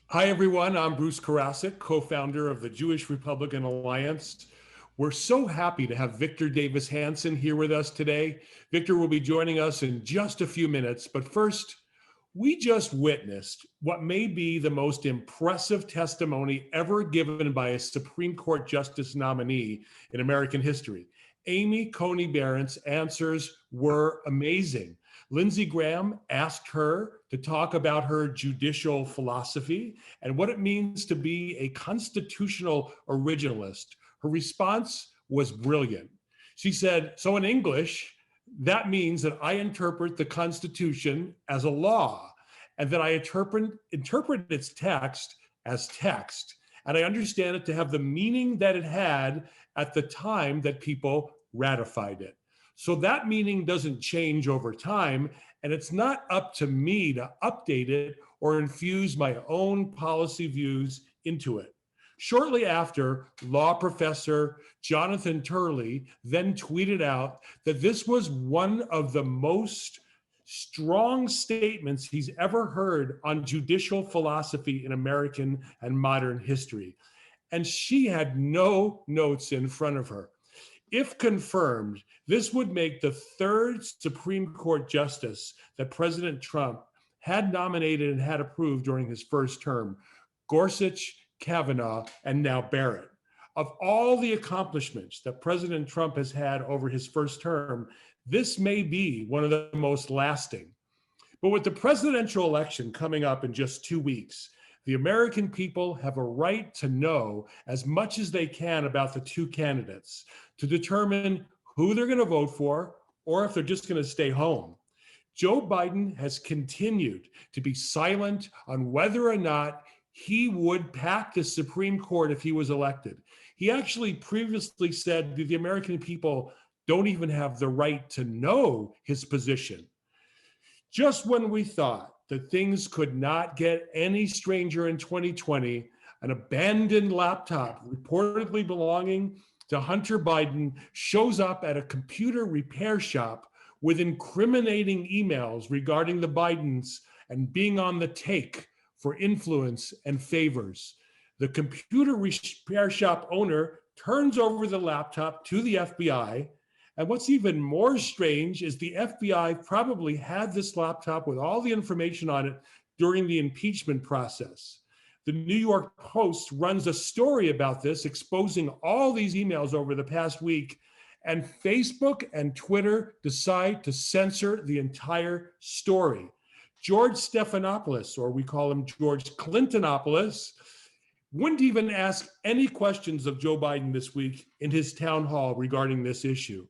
Hi, everyone. I'm Bruce Karasik, co-founder of the Jewish Republican Alliance. We're so happy to have Victor Davis Hanson here with us today. Victor will be joining us in just a few minutes, but first, we just witnessed what may be the most impressive testimony ever given by a Supreme Court Justice nominee in American history. Amy Coney Barrett's answers were amazing. Lindsey Graham asked her to talk about her judicial philosophy and what it means to be a constitutional originalist. Her response was brilliant. She said, "So in English, that means that I interpret the Constitution as a law, and that I interpret its text as text, and I understand it to have the meaning that it had at the time that people ratified it. So that meaning doesn't change over time, and it's not up to me to update it or infuse my own policy views into it." Shortly after, law professor Jonathan Turley then tweeted out that this was one of the most strong statements he's ever heard on judicial philosophy in American and modern history. And she had no notes in front of her. If confirmed, this would make the third Supreme Court justice that President Trump had nominated and had approved during his first term: Gorsuch, Kavanaugh, and now Barrett. Of all the accomplishments that President Trump has had over his first term, this may be one of the most lasting. But with the presidential election coming up in just 2 weeks, the American people have a right to know as much as they can about the two candidates to determine who they're going to vote for or if they're just going to stay home. Joe Biden has continued to be silent on whether or not he would pack the Supreme Court if he was elected. He actually previously said that the American people don't even have the right to know his position. Just when we thought that things could not get any stranger in 2020, an abandoned laptop reportedly belonging to Hunter Biden shows up at a computer repair shop with incriminating emails regarding the Bidens and being on the take for influence and favors. The computer repair shop owner turns over the laptop to the FBI. And what's even more strange is the FBI probably had this laptop with all the information on it during the impeachment process. The New York Post runs a story about this, exposing all these emails over the past week, and Facebook and Twitter decide to censor the entire story. George Stephanopoulos, or we call him George Clintonopoulos, wouldn't even ask any questions of Joe Biden this week in his town hall regarding this issue.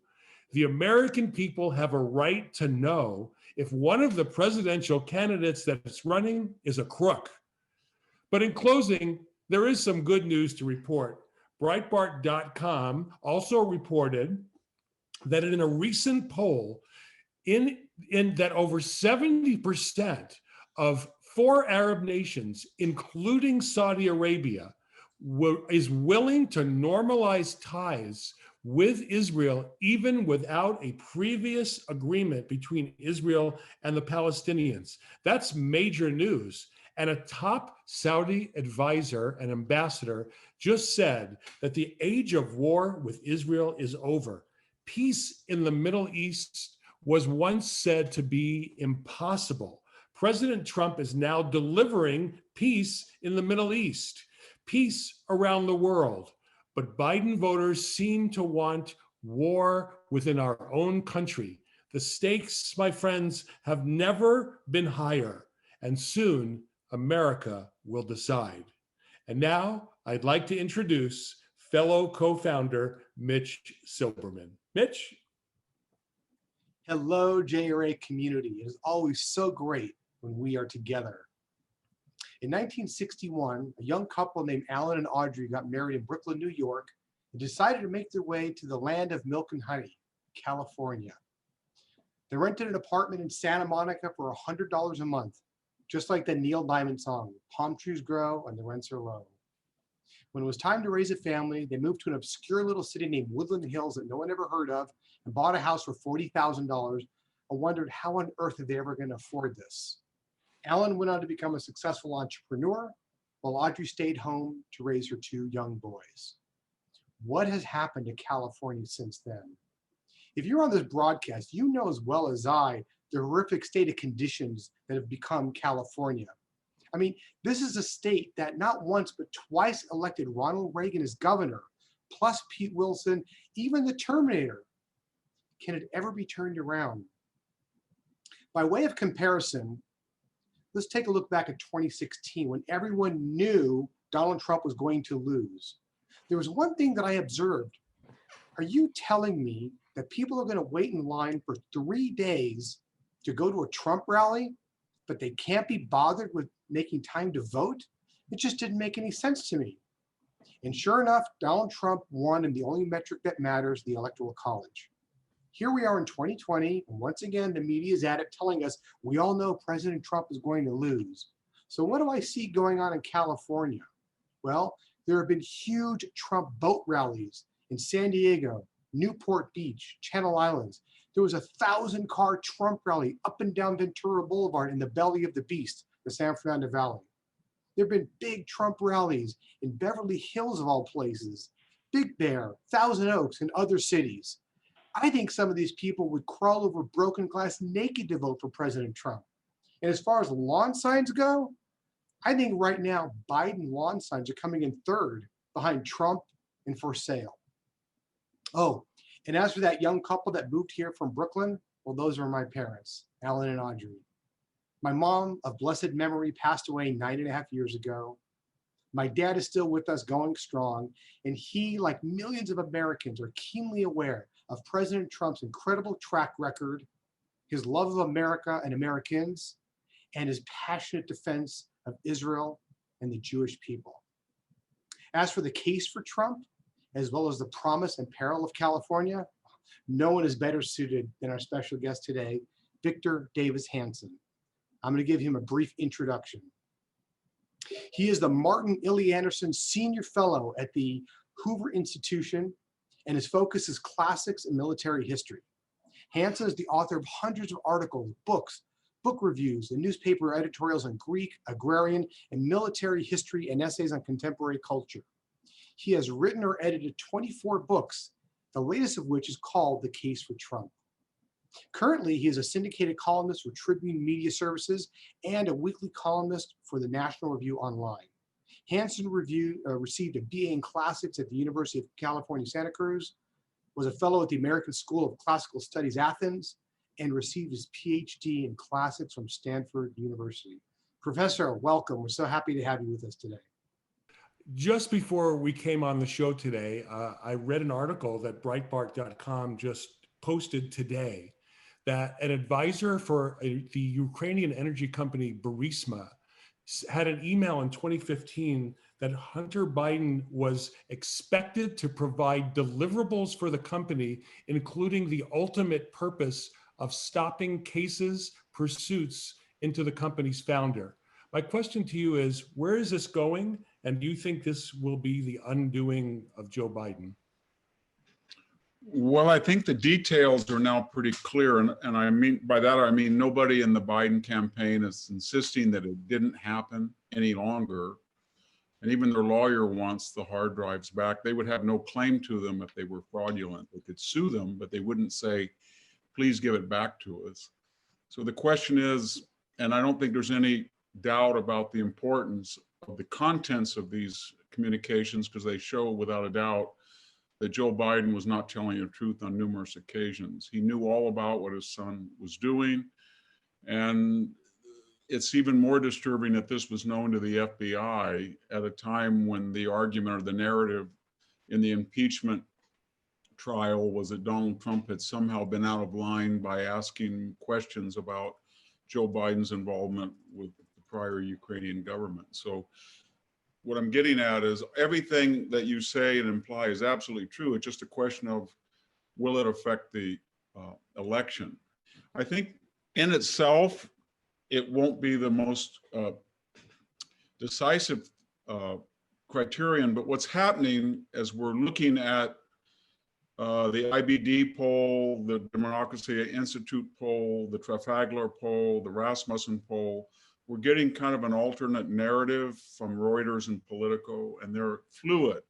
The American people have a right to know if one of the presidential candidates that's running is a crook. But in closing, there is some good news to report. Breitbart.com also reported that in a recent poll, in that over 70% of 4 Arab nations, including Saudi Arabia, is willing to normalize ties with Israel, even without a previous agreement between Israel and the Palestinians. That's major news. And a top Saudi advisor and ambassador just said that the age of war with Israel is over. Peace in the Middle East was once said to be impossible. President Trump is now delivering peace in the Middle East, peace around the world. But Biden voters seem to want war within our own country. The stakes, my friends, have never been higher, and soon America will decide. And now I'd like to introduce fellow co-founder Mitch Silverman. Mitch? Hello, JRA community. It is always so great when we are together. In 1961, a young couple named Alan and Audrey got married in Brooklyn, New York, and decided to make their way to the land of milk and honey, California. They rented an apartment in Santa Monica for $100 a month, just like the Neil Diamond song, "Palm trees grow and the rents are low." When it was time to raise a family, they moved to an obscure little city named Woodland Hills that no one ever heard of and bought a house for $40,000 and wondered how on earth are they ever going to afford this. Alan went on to become a successful entrepreneur, while Audrey stayed home to raise her two young boys. What has happened to California since then? If you're on this broadcast, you know as well as I the horrific state of conditions that have become California. I mean, this is a state that not once but twice elected Ronald Reagan as governor, plus Pete Wilson, even the Terminator. Can it ever be turned around? By way of comparison, let's take a look back at 2016 when everyone knew Donald Trump was going to lose. There was one thing that I observed. Are you telling me that people are going to wait in line for 3 days to go to a Trump rally, but they can't be bothered with making time to vote? It just didn't make any sense to me. And sure enough, Donald Trump won in the only metric that matters, the Electoral College. Here we are in 2020, and once again, the media is at it telling us we all know President Trump is going to lose. So what do I see going on in California? Well, there have been huge Trump boat rallies in San Diego, Newport Beach, Channel Islands. There was a 1,000-car Trump rally up and down Ventura Boulevard in the belly of the beast, the San Fernando Valley. There have been big Trump rallies in Beverly Hills of all places, Big Bear, Thousand Oaks, and other cities. I think some of these people would crawl over broken glass naked to vote for President Trump. And as far as lawn signs go, I think right now Biden lawn signs are coming in third behind Trump and for sale. Oh, and as for that young couple that moved here from Brooklyn, well, those are my parents, Alan and Audrey. My mom of blessed memory passed away 9.5 years ago. My dad is still with us going strong, and he, like millions of Americans, are keenly aware of President Trump's incredible track record, his love of America and Americans, and his passionate defense of Israel and the Jewish people. As for the case for Trump, as well as the promise and peril of California, no one is better suited than our special guest today, Victor Davis Hanson. I'm going to give him a brief introduction. He is the Martin Illie Anderson Senior Fellow at the Hoover Institution, and his focus is classics and military history. Hansen is the author of hundreds of articles, books, book reviews, and newspaper editorials on Greek, agrarian, and military history, and essays on contemporary culture. He has written or edited 24 books, the latest of which is called The Case for Trump. Currently, he is a syndicated columnist for Tribune Media Services and a weekly columnist for the National Review Online. Hansen received a BA in Classics at the University of California, Santa Cruz, was a fellow at the American School of Classical Studies, Athens, and received his PhD in Classics from Stanford University. Professor, welcome. We're so happy to have you with us today. Just before we came on the show today, I read an article that Breitbart.com just posted today that an advisor for the Ukrainian energy company Burisma had an email in 2015 that Hunter Biden was expected to provide deliverables for the company, including the ultimate purpose of stopping cases, pursuits into the company's founder. My question to you is, where is this going? And do you think this will be the undoing of Joe Biden? Well, I think the details are now pretty clear. And I mean, by that, I mean, nobody in the Biden campaign is insisting that it didn't happen any longer. And even their lawyer wants the hard drives back. They would have no claim to them if they were fraudulent. They could sue them, but they wouldn't say, please give it back to us. So the question is, and I don't think there's any doubt about the importance of the contents of these communications, because they show without a doubt that Joe Biden was not telling the truth on numerous occasions. He knew all about what his son was doing. And it's even more disturbing that this was known to the FBI at a time when the argument or the narrative in the impeachment trial was that Donald Trump had somehow been out of line by asking questions about Joe Biden's involvement with the prior Ukrainian government. So what I'm getting at is everything that you say and imply is absolutely true. It's just a question of, will it affect the election? I think in itself, it won't be the most decisive criterion, but what's happening as we're looking at the IBD poll, the Democracy Institute poll, the Trafalgar poll, the Rasmussen poll, we're getting kind of an alternate narrative from Reuters and Politico, and they're fluid.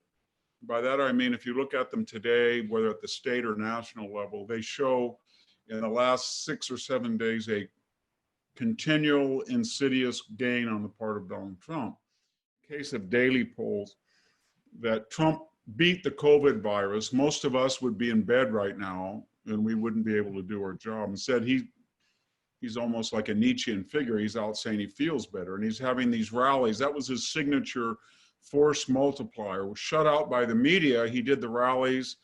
By that I mean, if you look at them today, whether at the state or national level, they show in the last 6 or 7 days a continual insidious gain on the part of Donald Trump. In case of daily polls, that Trump beat the COVID virus, most of us would be in bed right now and we wouldn't be able to do our job. Instead, he's almost like a Nietzschean figure. He's out saying he feels better, and he's having these rallies. That was his signature force multiplier. Was shut out by the media. He did the rallies,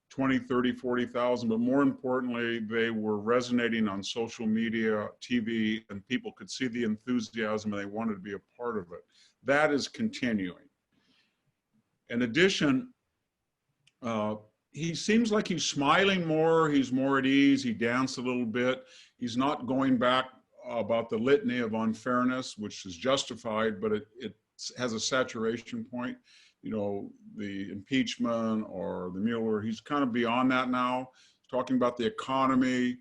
20, 30, 40,000, but more importantly, they were resonating on social media, TV, and people could see the enthusiasm and they wanted to be a part of it. That is continuing. In addition, he seems like he's smiling more, he's more at ease, he danced a little bit. He's not going back about the litany of unfairness, which is justified, but it has a saturation point. You know, the impeachment or the Mueller, he's kind of beyond that now. He's talking about the economy.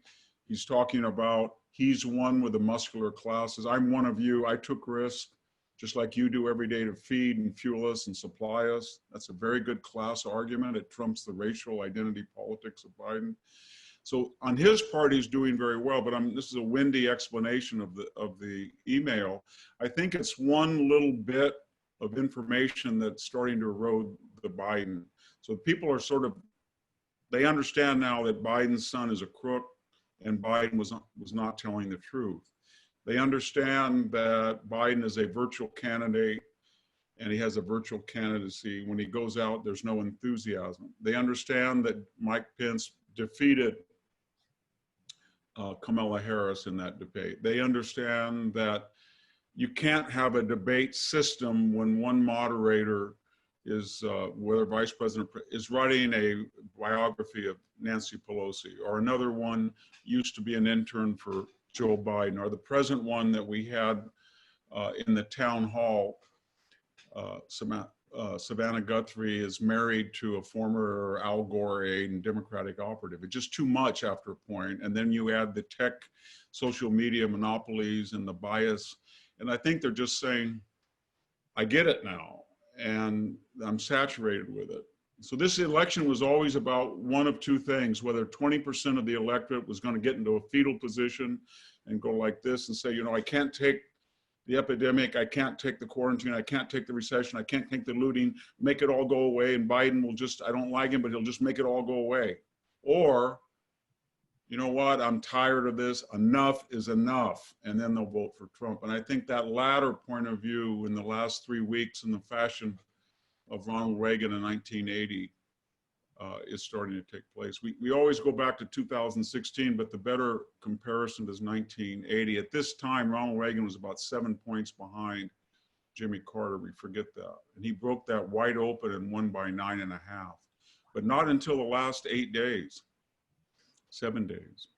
He's talking about he's one with the muscular classes. I'm one of you. I took risks, just like you do every day, to feed and fuel us and supply us. That's a very good class argument. It trumps the racial identity politics of Biden. So on his part, he's doing very well, but this is a windy explanation of the email. I think it's one little bit of information that's starting to erode the Biden. So people are they understand now that Biden's son is a crook and Biden was not telling the truth. They understand that Biden is a virtual candidate and he has a virtual candidacy. When he goes out, there's no enthusiasm. They understand that Mike Pence defeated Kamala Harris in that debate. They understand that you can't have a debate system when one moderator is, whether vice president is writing a biography of Nancy Pelosi, or another one used to be an intern for Joe Biden, or the present one that we had in the town hall. Savannah Guthrie is married to a former Al Gore aide and Democratic operative. It's just too much after a point. And then you add the tech, social media monopolies and the bias. And I think they're just saying, I get it now, and I'm saturated with it. So this election was always about one of two things, whether 20% of the electorate was going to get into a fetal position and go like this and say, you know, I can't take the epidemic, I can't take the quarantine, I can't take the recession, I can't take the looting, make it all go away, and Biden will just, I don't like him, but he'll just make it all go away. Or, you know what, I'm tired of this, enough is enough, and then they'll vote for Trump. And I think that latter point of view in the last 3 weeks in the fashion of Ronald Reagan in 1980 is starting to take place. We always go back to 2016, but the better comparison is 1980. At this time, Ronald Reagan was about 7 points behind Jimmy Carter. We forget that. And he broke that wide open and won by 9.5, but not until the last 8 days. 7 days.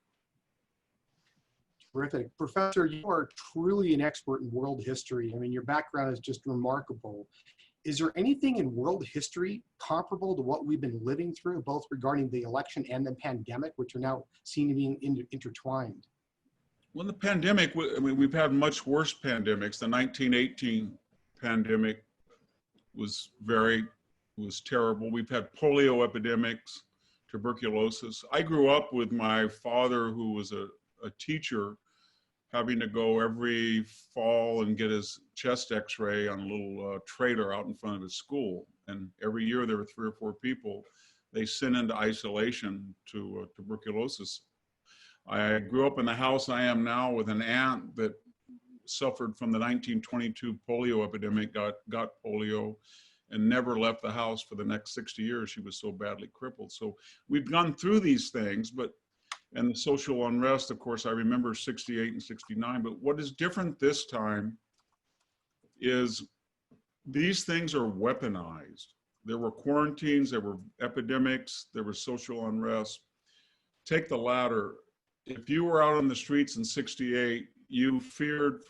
Terrific. Professor, you are truly an expert in world history. I mean, your background is just remarkable. Is there anything in world history comparable to what we've been living through, both regarding the election and the pandemic, which are now seen to be intertwined? Well, the pandemic, I mean, we've had much worse pandemics. The 1918 pandemic was terrible. We've had polio epidemics, tuberculosis. I grew up with my father, who was a teacher, having to go every fall and get his chest x-ray on a little trailer out in front of his school. And every year there were 3 or 4 people they sent into isolation to tuberculosis. I grew up in the house I am now with an aunt that suffered from the 1922 polio epidemic, got polio, and never left the house for the next 60 years. She was so badly crippled. So we've gone through these things, and the social unrest, of course, I remember 68 and 69, but what is different this time is these things are weaponized. There were quarantines, there were epidemics, there was social unrest. Take the latter. If you were out on the streets in 68, you feared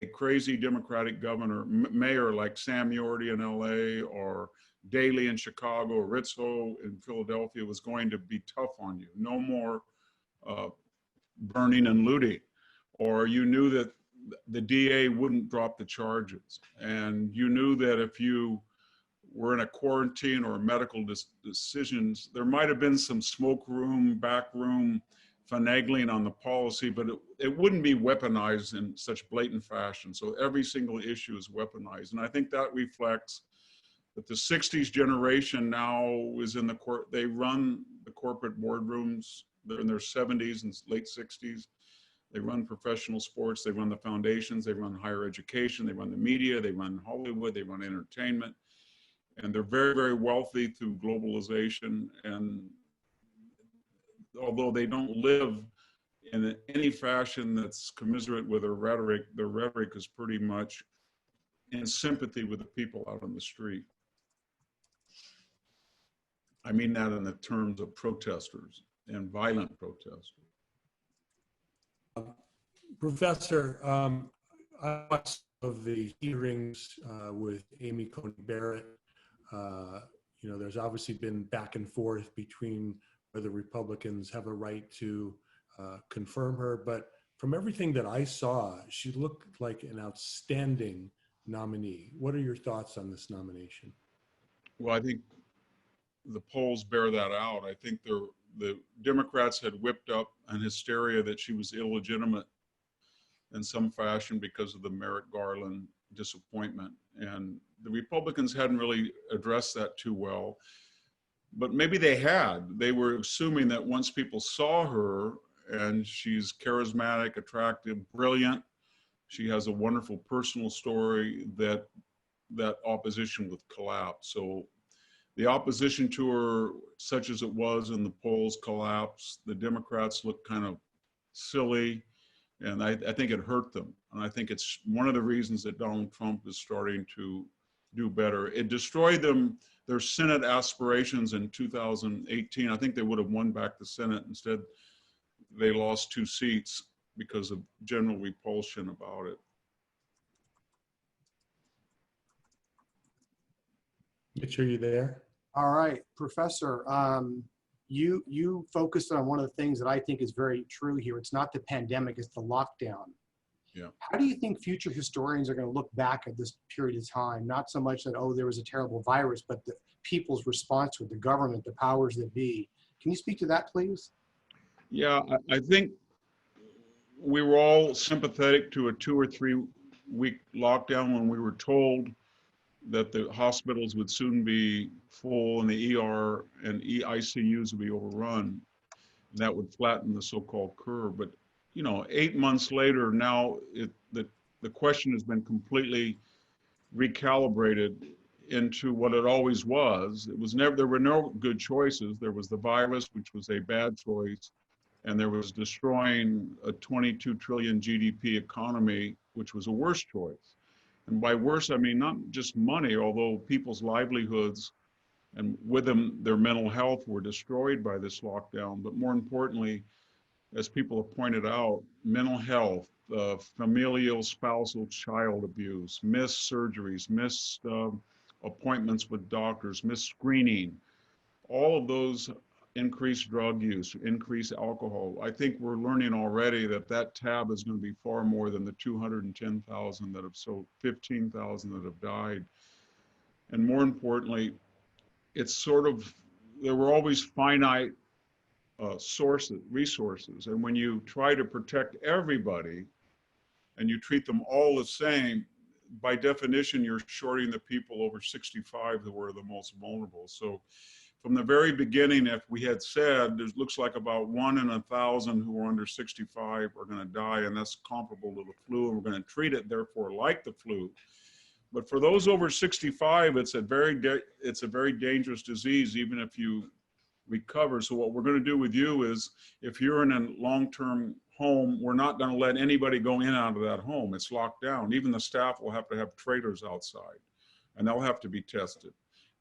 a crazy Democratic governor, mayor like Sam Yorty in LA, or Daley in Chicago, or Rizzo in Philadelphia was going to be tough on you. No more burning and looting. Or you knew that the DA wouldn't drop the charges. And you knew that if you were in a quarantine or medical decisions, there might have been some smoke room, back room finagling on the policy, but it wouldn't be weaponized in such blatant fashion. So every single issue is weaponized. And I think that reflects that the 60s generation now is in the court, they run the corporate boardrooms, they're in their 70s and late 60s. They run professional sports, they run the foundations, they run higher education, they run the media, they run Hollywood, they run entertainment. And they're very, very wealthy through globalization. And although they don't live in any fashion that's commiserate with their rhetoric is pretty much in sympathy with the people out on the street. I mean that in the terms of protesters and violent protesters. Professor, I watched some of the hearings with Amy Coney Barrett. You know, there's obviously been back and forth between whether Republicans have a right to confirm her, but from everything that I saw, she looked like an outstanding nominee. What are your thoughts on this nomination? Well, I think the polls bear that out. I think the Democrats had whipped up an hysteria that she was illegitimate in some fashion because of the Merrick Garland disappointment. And the Republicans hadn't really addressed that too well, but maybe they had. They were assuming that once people saw her, and she's charismatic, attractive, brilliant, she has a wonderful personal story, that opposition would collapse. So the opposition to her, such as it was in the polls, collapsed. The Democrats looked kind of silly, and I think it hurt them. And I think it's one of the reasons that Donald Trump is starting to do better. It destroyed them, their Senate aspirations in 2018. I think they would have won back the Senate. Instead, they lost 2 seats because of general repulsion about it. Mitch, are you there? All right, Professor, you focused on one of the things that I think is very true here. It's not the pandemic, it's the lockdown. Yeah. How do you think future historians are going to look back at this period of time? Not so much that, oh, there was a terrible virus, but the people's response with the government, the powers that be. Can you speak to that, please? Yeah, I think we were all sympathetic to a 2 or 3 week lockdown when we were told that the hospitals would soon be full and the ER and ICUs would be overrun. And that would flatten the so-called curve. But you know, 8 months later, now the question has been completely recalibrated into what it always was. It was never, there were no good choices. There was the virus, which was a bad choice, and there was destroying a 22 trillion GDP economy, which was a worse choice. And by worse, I mean not just money, although people's livelihoods and with them their mental health were destroyed by this lockdown. But more importantly, as people have pointed out, mental health, familial, spousal, child abuse, missed surgeries, missed appointments with doctors, missed screening, all of those increased drug use, increased alcohol. I think we're learning already that that tab is going to be far more than the 210,000 that have sold, 15,000 that have died. And more importantly, it's sort of, there were always finite resources. And when you try to protect everybody and you treat them all the same, by definition, you're shorting the people over 65 who were the most vulnerable. So from the very beginning, if we had said, it looks like about 1 in 1,000 who are under 65 are going to die, and that's comparable to the flu, and we're going to treat it, therefore, like the flu. But for those over 65, it's a very dangerous disease, even if you recover. So what we're going to do with you is, if you're in a long-term home, we're not going to let anybody go in and out of that home. It's locked down. Even the staff will have to have trailers outside, and they'll have to be tested.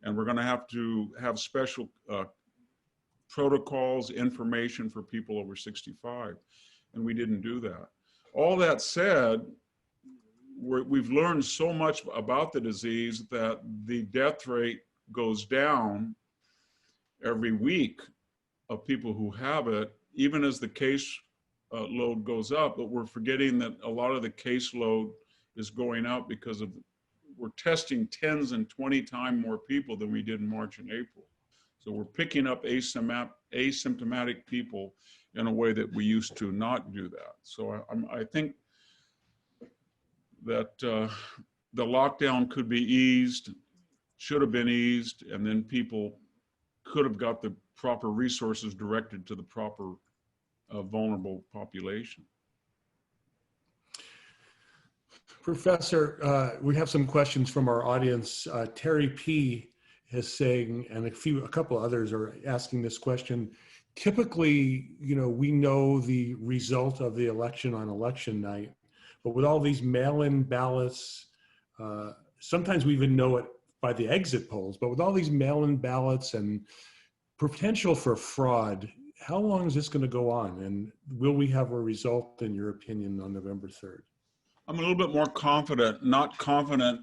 And we're going to have special protocols, information for people over 65. And we didn't do that. All that said, we've learned so much about the disease that the death rate goes down every week of people who have it, even as the case load goes up, but we're forgetting that a lot of the caseload is going up because of we're testing 10s and 20 times more people than we did in March and April. So we're picking up asymptomatic people in a way that we used to not do that. So I think that the lockdown could be eased, should have been eased, and then people could have got the proper resources directed to the proper vulnerable population. Professor, we have some questions from our audience. Terry P is saying, and a couple others are asking this question. Typically, we know the result of the election on election night, but with all these mail-in ballots, sometimes we even know it by the exit polls, but with all these mail-in ballots and potential for fraud, how long is this going to go on? And will we have a result, in your opinion, on November 3rd? I'm a little bit more confident, not confident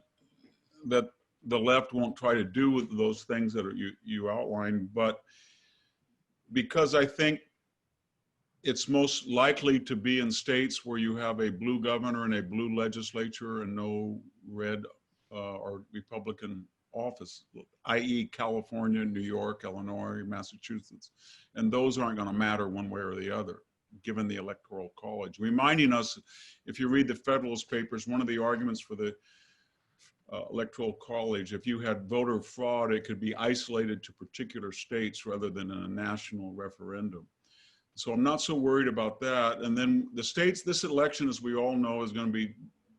that the left won't try to do with those things that you outlined, but because I think it's most likely to be in states where you have a blue governor and a blue legislature and no red or Republican office, i.e. California, New York, Illinois, Massachusetts. And those aren't going to matter one way or the other, given the Electoral College. Reminding us, if you read the Federalist Papers, one of the arguments for the Electoral College, if you had voter fraud, it could be isolated to particular states rather than in a national referendum. So I'm not so worried about that. And then the states, this election, as we all know, is going to be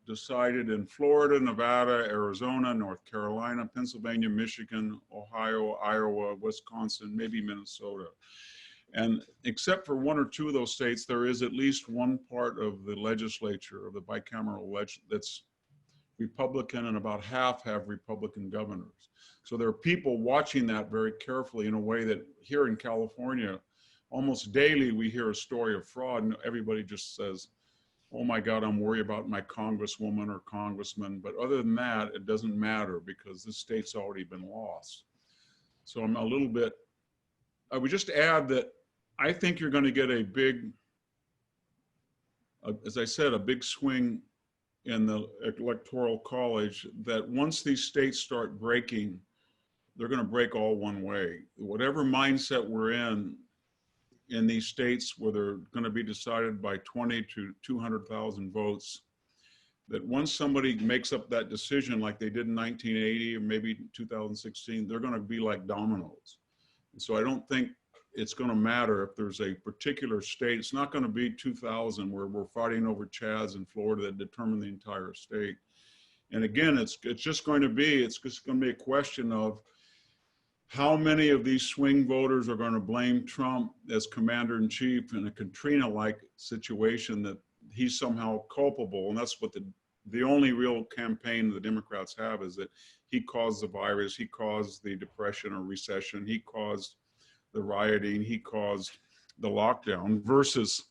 decided in Florida, Nevada, Arizona, North Carolina, Pennsylvania, Michigan, Ohio, Iowa, Wisconsin, maybe Minnesota. And except for one or two of those states, there is at least one part of the legislature, of the bicameral that's Republican, and about half have Republican governors. So there are people watching that very carefully in a way that here in California, almost daily we hear a story of fraud and everybody just says, oh my God, I'm worried about my congresswoman or congressman. But other than that, it doesn't matter because this state's already been lost. So I'm a little bit, I would just add that I think you're going to get a big, as I said, a big swing in the Electoral College, that once these states start breaking, they're going to break all one way. Whatever mindset we're in these states where they're going to be decided by 20 to 200,000 votes, that once somebody makes up that decision like they did in 1980 or maybe 2016, they're going to be like dominoes. And so I don't think it's going to matter if there's a particular state. It's not going to be 2000 where we're fighting over Chads in Florida that determine the entire state. And again, it's just going to be a question of how many of these swing voters are going to blame Trump as commander-in-chief in a Katrina-like situation that he's somehow culpable. And that's what the only real campaign the Democrats have, is that he caused the virus, he caused the depression or recession, he caused the rioting, he caused the lockdown, versus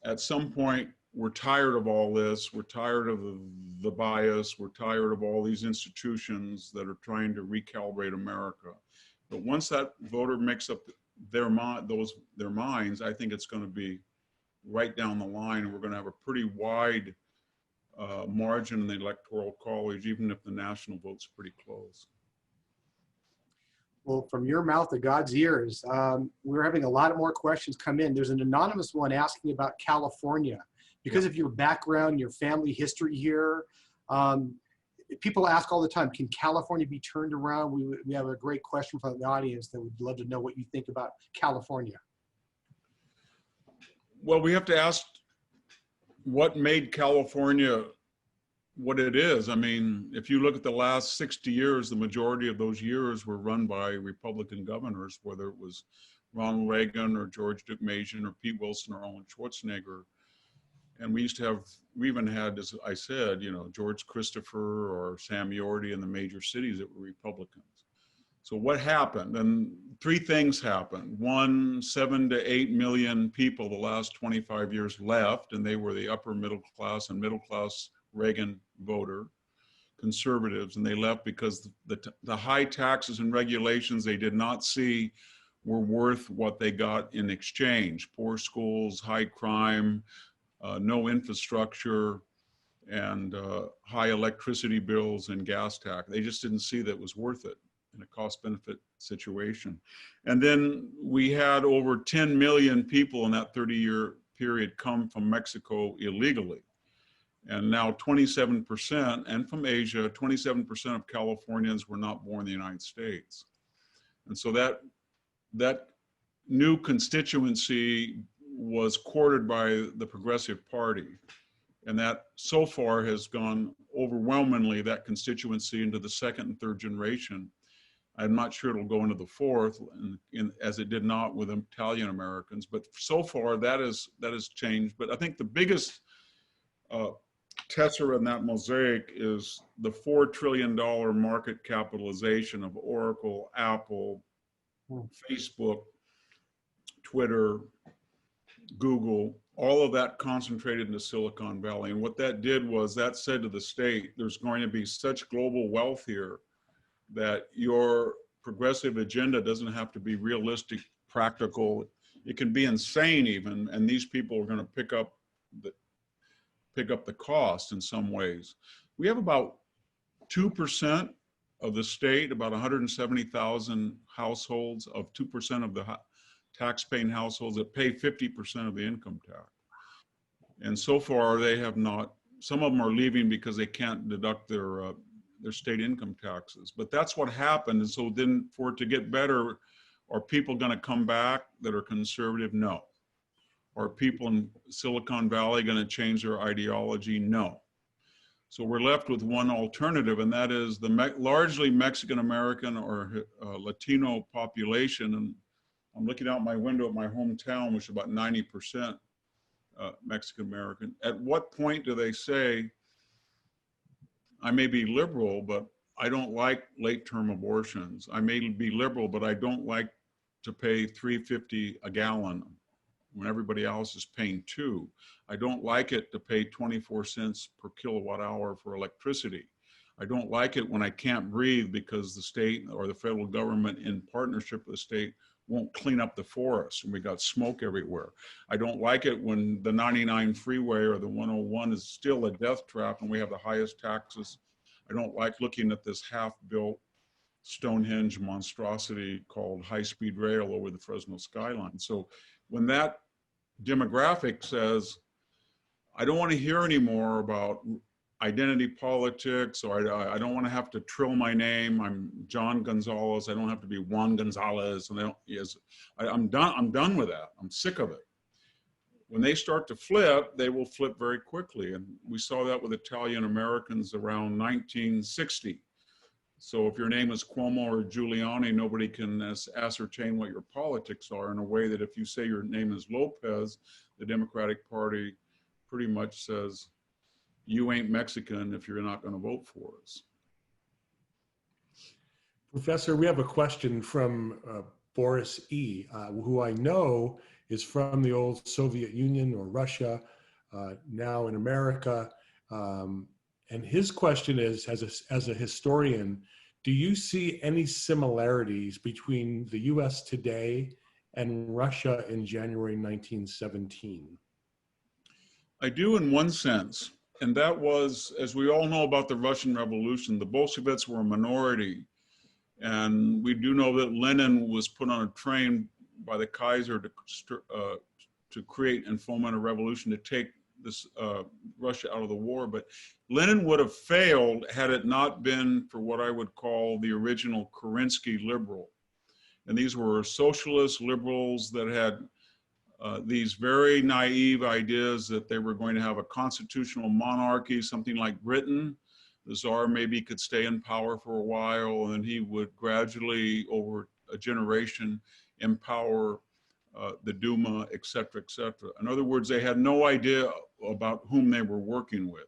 at some point, we're tired of all this, we're tired of the bias, we're tired of all these institutions that are trying to recalibrate America. But once that voter makes up their minds, I think it's going to be right down the line, and we're going to have a pretty wide margin in the Electoral College, even if the national vote's pretty close. Well, from your mouth to God's ears, we're having a lot more questions come in. There's an anonymous one asking about California. Because of your background, your family history here, people ask all the time, can California be turned around? We have a great question from the audience that would love to know what you think about California. Well, we have to ask what made California what it is. I mean, if you look at the last 60 years, the majority of those years were run by Republican governors, whether it was Ronald Reagan or George Deukmejian or Pete Wilson or Arnold Schwarzenegger. And we even had, as I said, George Christopher or Sam Yorty in the major cities that were Republicans. So what happened? And three things happened. One, 7 to 8 million people the last 25 years left, and they were the upper middle class and middle class Reagan voter, conservatives, and they left because the high taxes and regulations they did not see were worth what they got in exchange: poor schools, high crime, no infrastructure, and high electricity bills and gas tax. They just didn't see that it was worth it in a cost-benefit situation. And then we had over 10 million people in that 30-year period come from Mexico illegally. And now 27%, and from Asia, 27% of Californians were not born in the United States. And so that new constituency was courted by the Progressive Party. And that so far has gone overwhelmingly, that constituency, into the second and third generation. I'm not sure it'll go into the fourth, as it did not with Italian Americans. But so far, that has changed. But I think the biggest tessera in that mosaic is the $4 trillion market capitalization of Oracle, Apple, Facebook, Twitter, Google, all of that concentrated into Silicon Valley. And what that did was that said to the state, there's going to be such global wealth here that your progressive agenda doesn't have to be realistic, practical. It can be insane even, and these people are going to pick up the cost in some ways. We have about 2% of the state, about 170,000 households, of 2% of the tax-paying households that pay 50% of the income tax. And so far they have not, some of them are leaving because they can't deduct their state income taxes. But that's what happened. And so then for it to get better, are people going to come back that are conservative? No. Are people in Silicon Valley going to change their ideology? No. So we're left with one alternative, and that is the largely Mexican-American or Latino population. And I'm looking out my window at my hometown, which is about 90% Mexican-American. At what point do they say, I may be liberal, but I don't like late-term abortions. I may be liberal, but I don't like to pay $3.50 a gallon when everybody else is paying $2. I don't like it to pay 24 cents per kilowatt hour for electricity. I don't like it when I can't breathe because the state or the federal government in partnership with the state won't clean up the forest and we got smoke everywhere. I don't like it when the 99 freeway or the 101 is still a death trap and we have the highest taxes. I don't like looking at this half-built Stonehenge monstrosity called high-speed rail over the Fresno skyline. So when that demographic says, I don't want to hear anymore about identity politics, or I don't want to have to trill my name. I'm John Gonzalez. I don't have to be Juan Gonzalez. And I'm done with that. I'm sick of it. When they start to flip, they will flip very quickly. And we saw that with Italian Americans around 1960. So if your name is Cuomo or Giuliani, nobody can ascertain what your politics are, in a way that if you say your name is Lopez, the Democratic Party pretty much says, you ain't Mexican if you're not going to vote for us. Professor, we have a question from Boris E., who I know is from the old Soviet Union or Russia, now in America. And his question is, as a historian, do you see any similarities between the US today and Russia in January 1917? I do, in one sense. And that was, as we all know about the Russian Revolution, the Bolsheviks were a minority. And we do know that Lenin was put on a train by the Kaiser to create and foment a revolution to take this Russia out of the war. But Lenin would have failed had it not been for what I would call the original Kerensky liberal. And these were socialist liberals that had these very naive ideas that they were going to have a constitutional monarchy, something like Britain. The Tsar maybe could stay in power for a while, and then he would gradually, over a generation, empower the Duma, et cetera, et cetera. In other words, they had no idea about whom they were working with.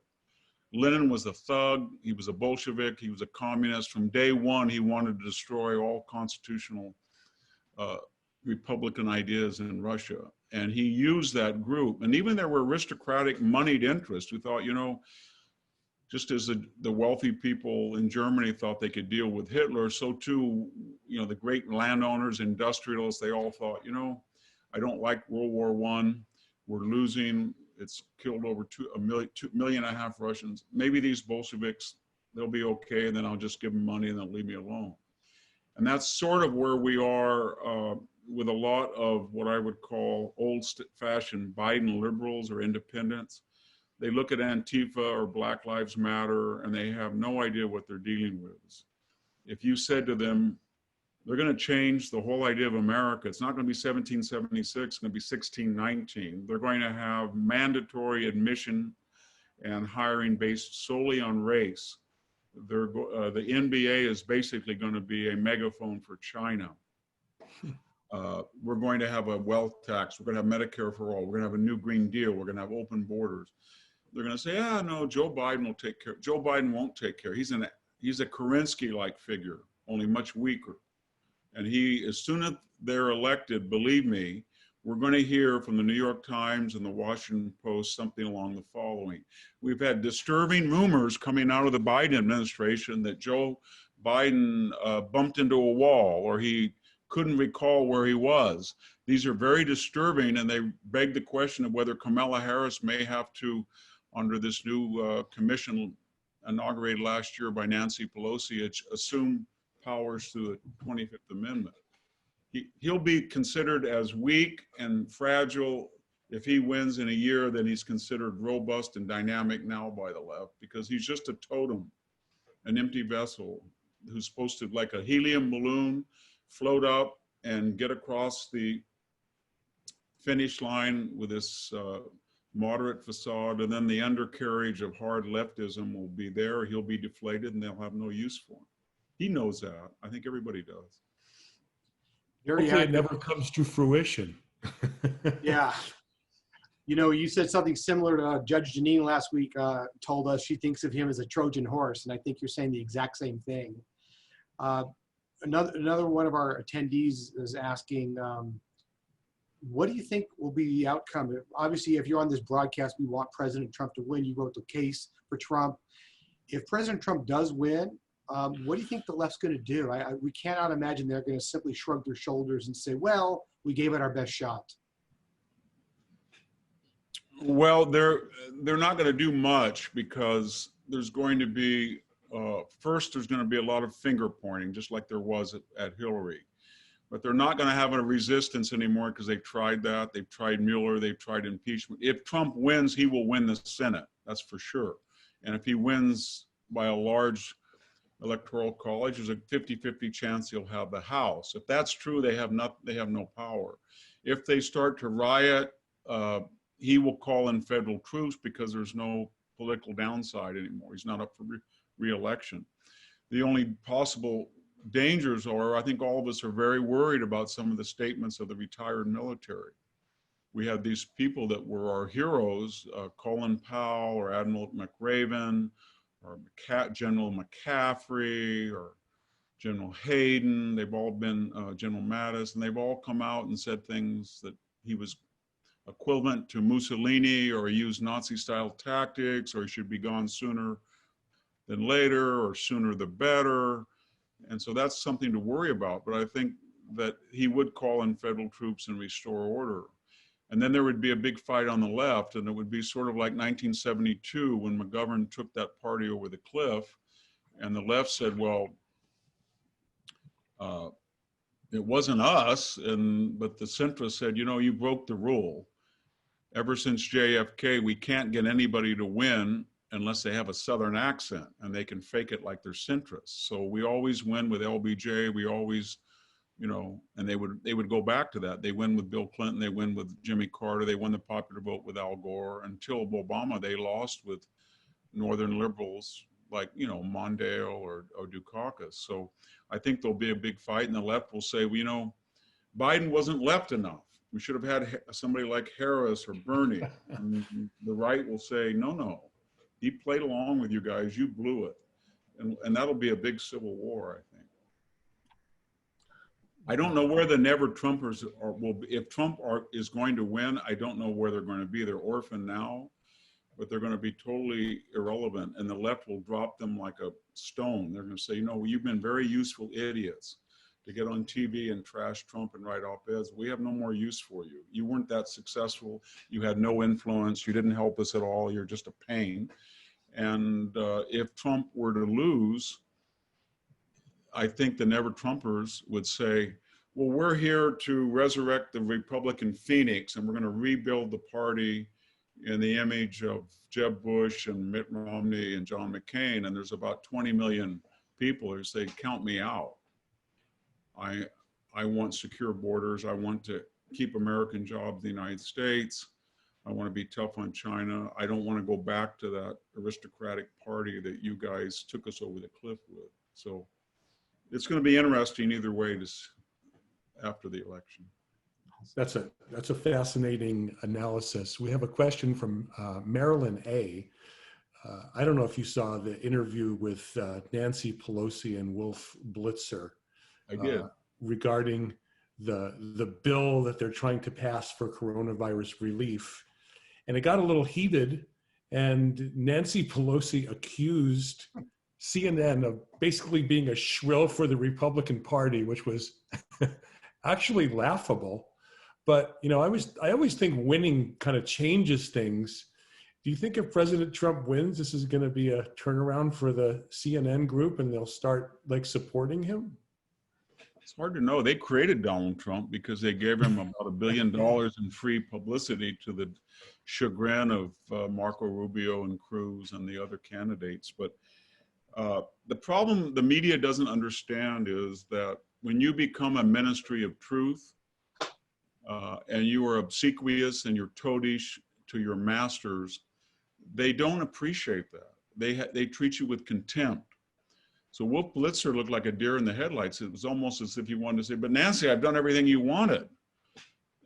Lenin was a thug, he was a Bolshevik, he was a communist. From day one, he wanted to destroy all constitutional Republican ideas in Russia. And he used that group. And even there were aristocratic moneyed interests who thought, you know, just as the wealthy people in Germany thought they could deal with Hitler, so too, the great landowners, industrialists, they all thought, I don't like World War I. We're losing. It's killed over 2.5 million Russians. Maybe these Bolsheviks, they'll be okay, and then I'll just give them money and they'll leave me alone. And that's sort of where we are with a lot of what I would call old-fashioned Biden liberals or independents. They look at Antifa or Black Lives Matter, and they have no idea what they're dealing with. If you said to them, they're going to change the whole idea of America. It's not going to be 1776, it's going to be 1619. They're going to have mandatory admission and hiring based solely on race. The NBA is basically going to be a megaphone for China. We're going to have a wealth tax. We're going to have Medicare for all. We're going to have a new Green Deal. We're going to have open borders. They're going to say, no, Joe Biden will take care. Joe Biden won't take care. He's a Kerensky-like figure, only much weaker. And as soon as they're elected, believe me, we're going to hear from the New York Times and the Washington Post something along the following. We've had disturbing rumors coming out of the Biden administration that Joe Biden bumped into a wall, or he couldn't recall where he was. These are very disturbing, and they beg the question of whether Kamala Harris may have to, under this new commission inaugurated last year by Nancy Pelosi, assume powers through the 25th Amendment. He'll be considered as weak and fragile if he wins in a year than he's considered robust and dynamic now by the left, because he's just a totem, an empty vessel who's supposed to, like a helium balloon, float up and get across the finish line with this moderate facade, and then the undercarriage of hard leftism will be there. He'll be deflated and they'll have no use for him. He knows that. I think everybody does. Hopefully it never comes to fruition. Yeah. You said something similar to Judge Janine last week, told us she thinks of him as a Trojan horse, and I think you're saying the exact same thing. Another one of our attendees is asking, what do you think will be the outcome? Obviously, if you're on this broadcast, we want President Trump to win. You wrote the case for Trump. If President Trump does win, what do you think the left's going to do? We cannot imagine they're going to simply shrug their shoulders and say, well, we gave it our best shot. Well, they're not going to do much, because there's going to be, first, there's going to be a lot of finger pointing, just like there was at Hillary. But they're not going to have a resistance anymore, because they've tried that. They've tried Mueller. They've tried impeachment. If Trump wins, he will win the Senate. That's for sure. And if he wins by a large electoral college, there's a 50-50 chance he'll have the House. If that's true, they have no power. If they start to riot, he will call in federal troops, because there's no political downside anymore. He's not up for re-election. The only possible dangers are, I think all of us are very worried about some of the statements of the retired military. We had these people that were our heroes, Colin Powell or Admiral McRaven, or General McCaffrey, or General Hayden. They've all been General Mattis, and they've all come out and said things that he was equivalent to Mussolini, or he used Nazi-style tactics, or he should be gone sooner than later, or sooner the better. And so that's something to worry about. But I think that he would call in federal troops and restore order. And then there would be a big fight on the left, and it would be sort of like 1972 when McGovern took that party over the cliff, and the left said, well, it wasn't us, but the centrists said, you broke the rule. Ever since JFK, we can't get anybody to win unless they have a Southern accent, and they can fake it like they're centrists. So we always win with LBJ. We always, and they would go back to that. They win with Bill Clinton. They win with Jimmy Carter. They won the popular vote with Al Gore. Until Obama, they lost with Northern liberals like, Mondale or Dukakis. So I think there'll be a big fight, and the left will say, well, Biden wasn't left enough. We should have had somebody like Harris or Bernie. And the right will say, no, he played along with you guys. You blew it. And that'll be a big civil war, I think. I don't know where the never Trumpers will be. If Trump is going to win, I don't know where they're going to be. They're orphaned now. but they're going to be totally irrelevant, and the left will drop them like a stone. They're going to say, you know, you've been very useful idiots to get on TV and trash Trump and write op-eds. We have no more use for you. You weren't that successful. You had no influence. You didn't help us at all. You're just a pain. And if Trump were to lose, I think the never-Trumpers would say, well, we're here to resurrect the Republican phoenix, and we're going to rebuild the party in the image of Jeb Bush and Mitt Romney and John McCain. And there's about 20 million people who say, count me out. I want secure borders. I want to keep American jobs in the United States. I want to be tough on China. I don't want to go back to that aristocratic party that you guys took us over the cliff with. So it's going to be interesting either way after the election. That's a fascinating analysis. We have a question from Marilyn A. I don't know if you saw the interview with Nancy Pelosi and Wolf Blitzer. I did. Regarding the bill that they're trying to pass for coronavirus relief. And it got a little heated, and Nancy Pelosi accused CNN of basically being a shrill for the Republican Party, which was actually laughable. But, you know, I always think winning kind of changes things. Do you think if President Trump wins, this is going to be a turnaround for the CNN group and they'll start like supporting him? It's hard to know. They created Donald Trump because they gave him about $1 billion in free publicity, to the chagrin of Marco Rubio and Cruz and the other candidates. But the problem the media doesn't understand is that when you become a ministry of truth and you are obsequious and you're toadish to your masters, they don't appreciate that. They treat you with contempt. So Wolf Blitzer looked like a deer in the headlights. It was almost as if he wanted to say, but Nancy, I've done everything you wanted.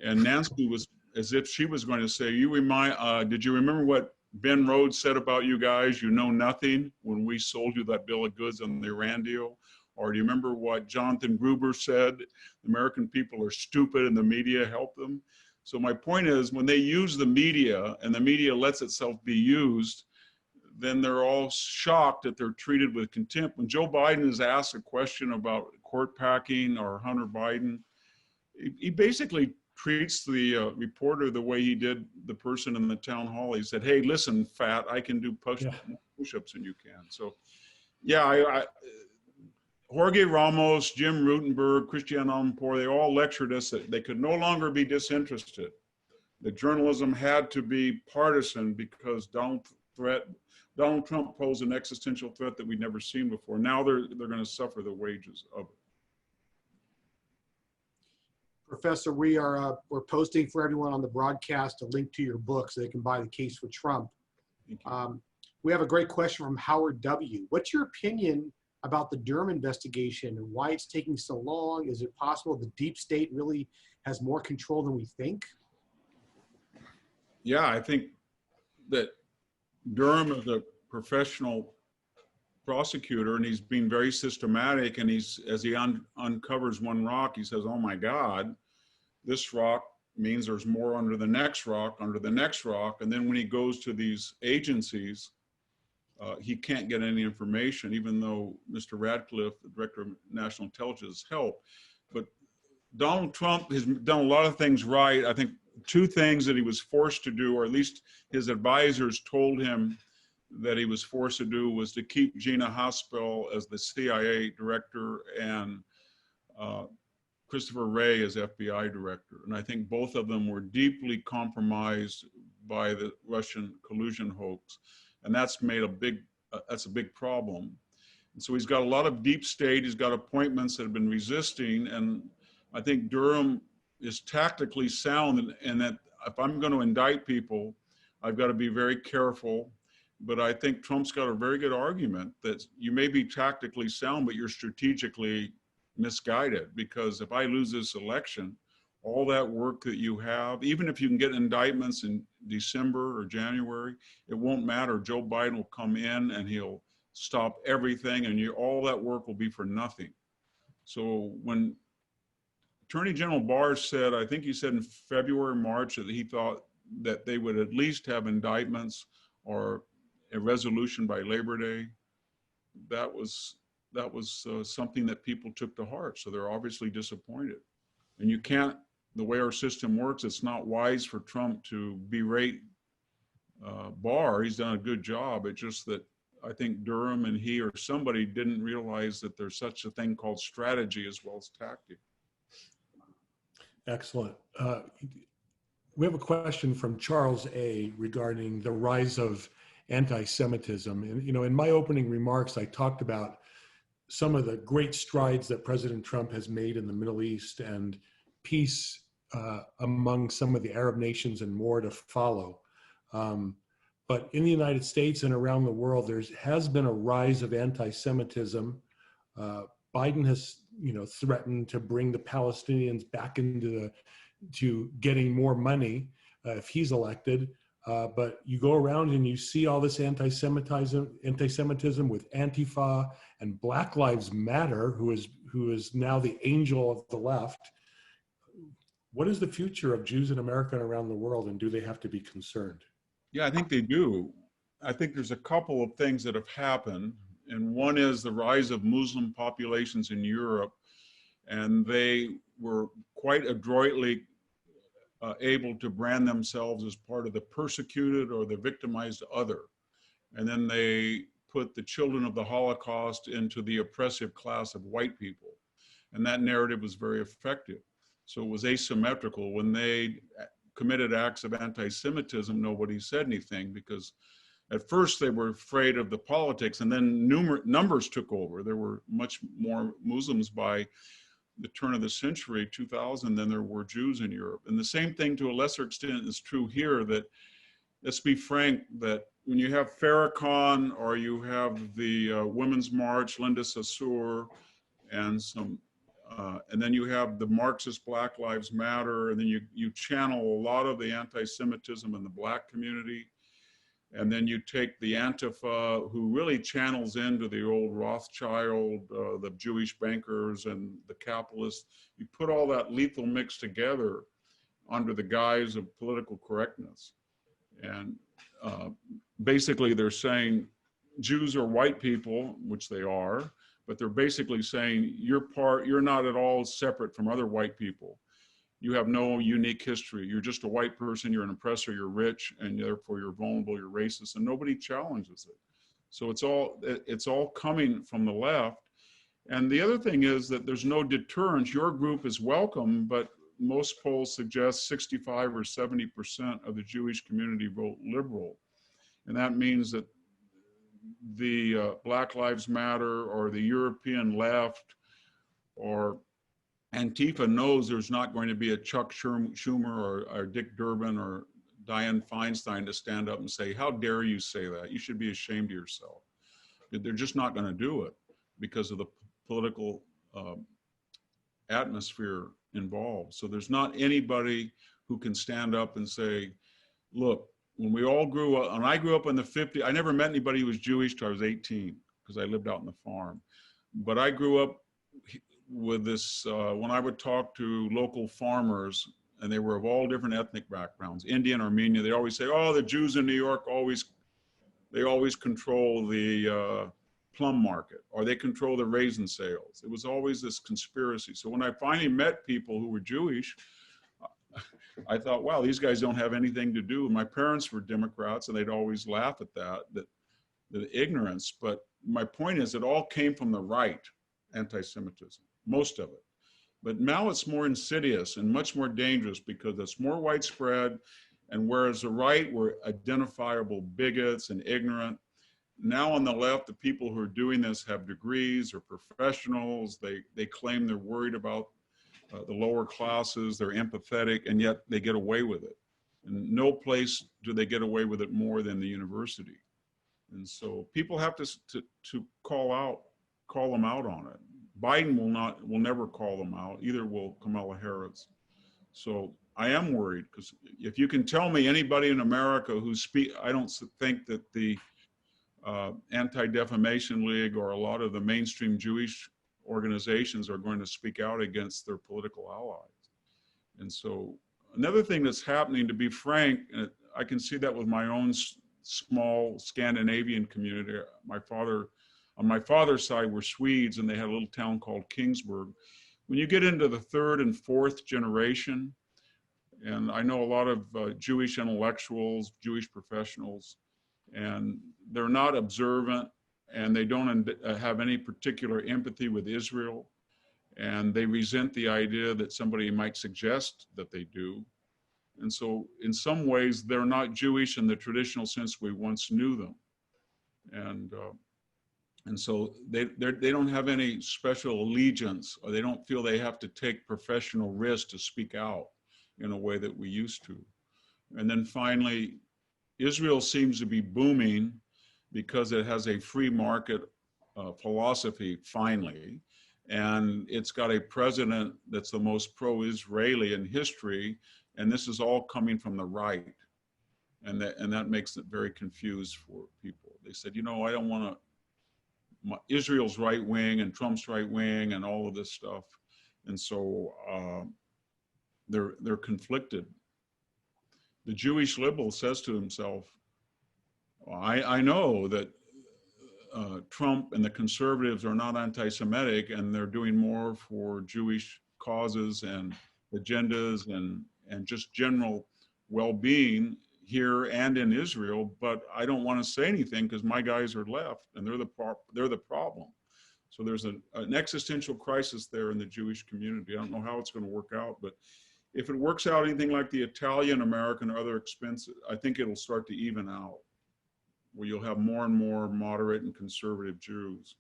And Nancy was as if she was going to say, did you remember what Ben Rhodes said about you guys? You know nothing when we sold you that bill of goods on the Iran deal. Or do you remember what Jonathan Gruber said? The American people are stupid and the media helped them. So my point is, when they use the media and the media lets itself be used, then they're all shocked that they're treated with contempt. When Joe Biden is asked a question about court packing or Hunter Biden, he basically treats the reporter the way he did the person in the town hall. He said, hey, listen, fat, I can do push-ups than you can. So yeah, Jorge Ramos, Jim Rutenberg, Christiane Amanpour, they all lectured us that they could no longer be disinterested. That journalism had to be partisan because Donald Trump posed an existential threat that we'd never seen before. Now they're going to suffer the wages of it. Professor, we're posting for everyone on the broadcast a link to your book so they can buy The Case for Trump. We have a great question from Howard W. What's your opinion about the Durham investigation and why it's taking so long? Is it possible the deep state really has more control than we think? Yeah, I think that Durham is a professional prosecutor, and he's been very systematic, and as he uncovers one rock, he says, oh my God, this rock means there's more under the next rock, and then when he goes to these agencies, he can't get any information, even though Mr. Radcliffe, the director of national intelligence, helped. But Donald Trump has done a lot of things right. I think two things that he was forced to do, or at least his advisors told him that he was forced to do, was to keep Gina Haspel as the CIA director and Christopher Wray as FBI director. And I think both of them were deeply compromised by the Russian collusion hoax. And that's made that's a big problem. And so he's got a lot of deep state, he's got appointments that have been resisting. And I think Durham is tactically sound, and that if I'm going to indict people, I've got to be very careful. But I think Trump's got a very good argument that you may be tactically sound, but you're strategically misguided, because if I lose this election, all that work that you have, even if you can get indictments in December or January, it won't matter. Joe Biden will come in and he'll stop everything, and all that work will be for nothing. So when Attorney General Barr said, I think he said in February, March, that he thought that they would at least have indictments or a resolution by Labor Day, that was something that people took to heart. So they're obviously disappointed. And you can't, the way our system works, it's not wise for Trump to berate Barr. He's done a good job. It's just that I think Durham and he or somebody didn't realize that there's such a thing called strategy as well as tactic. Excellent. We have a question from Charles A. regarding the rise of anti-Semitism. And, you know, in my opening remarks, I talked about some of the great strides that President Trump has made in the Middle East and peace among some of the Arab nations and more to follow. But in the United States and around the world, there has been a rise of anti-Semitism. Biden has, you know, threatened to bring the Palestinians back into to getting more money if he's elected. But you go around and you see all this anti-Semitism with Antifa and Black Lives Matter, who is now the angel of the left. What is the future of Jews in America and around the world, and do they have to be concerned? Yeah, I think they do. I think there's a couple of things that have happened. And one is the rise of Muslim populations in Europe. And they were quite adroitly able to brand themselves as part of the persecuted or the victimized other. And then they put the children of the Holocaust into the oppressive class of white people. And that narrative was very effective. So it was asymmetrical. When they committed acts of anti-Semitism, nobody said anything, because at first they were afraid of the politics, and then numbers took over. There were much more Muslims by the turn of the century, 2000, than there were Jews in Europe. And the same thing to a lesser extent is true here, that, let's be frank, that when you have Farrakhan or you have the Women's March, Linda Sarsour, and some, and then you have the Marxist Black Lives Matter, and then you channel a lot of the anti-Semitism in the Black community. And then you take the Antifa, who really channels into the old Rothschild, the Jewish bankers and the capitalists. You put all that lethal mix together under the guise of political correctness. And basically they're saying Jews are white people, which they are, but they're basically saying you're not at all separate from other white people. You have no unique history. You're just a white person, you're an oppressor, you're rich, and therefore you're vulnerable, you're racist, and nobody challenges it. So it's all coming from the left. And the other thing is that there's no deterrence. Your group is welcome, but most polls suggest 65 or 70% of the Jewish community vote liberal. And that means that the Black Lives Matter or the European left or Antifa knows there's not going to be a Chuck Schumer or Dick Durbin or Dianne Feinstein to stand up and say, how dare you say that? You should be ashamed of yourself. They're just not going to do it because of the political atmosphere involved. So there's not anybody who can stand up and say, look, when we all grew up, and I grew up in the 50s, I never met anybody who was Jewish till I was 18 because I lived out on the farm. But I grew up with this, when I would talk to local farmers, and they were of all different ethnic backgrounds, Indian, Armenian, they always say, oh, the Jews in New York they always control the plum market, or they control the raisin sales. It was always this conspiracy. So when I finally met people who were Jewish, I thought, wow, these guys don't have anything to do. My parents were Democrats, and they'd always laugh at the ignorance. But my point is, it all came from the right, anti-Semitism, most of it. But now it's more insidious and much more dangerous because it's more widespread. And whereas the right were identifiable bigots and ignorant, now on the left, the people who are doing this have degrees or professionals. They claim they're worried about the lower classes, they're empathetic, and yet they get away with it. And no place do they get away with it more than the university. And so people have to call them out on it. Biden will never call them out, either will Kamala Harris. So I am worried, because if you can tell me anybody in America who I don't think that the Anti-Defamation League or a lot of the mainstream Jewish organizations are going to speak out against their political allies. And so another thing that's happening, to be frank, I can see that with my own small Scandinavian community. On my father's side were Swedes, and they had a little town called Kingsburg. When you get into the third and fourth generation, and I know a lot of Jewish intellectuals, Jewish professionals, and they're not observant, and they don't have any particular empathy with Israel, and they resent the idea that somebody might suggest that they do. And so in some ways, they're not Jewish in the traditional sense we once knew them. And so they don't have any special allegiance, or they don't feel they have to take professional risk to speak out in a way that we used to. And then finally, Israel seems to be booming because it has a free market philosophy, finally. And it's got a president that's the most pro-Israeli in history. And this is all coming from the right. And that makes it very confused for people. They said, you know, I don't want to, Israel's right wing and Trump's right wing and all of this stuff. And so they're conflicted. The Jewish liberal says to himself, well, I know that Trump and the conservatives are not anti-Semitic, and they're doing more for Jewish causes and agendas and just general well-being here and in Israel, but I don't want to say anything because my guys are left, and they're the problem. So there's an existential crisis there in the Jewish community. I don't know how it's going to work out, but if it works out anything like the Italian American or other expenses, I think it'll start to even out, where you'll have more and more moderate and conservative Jews.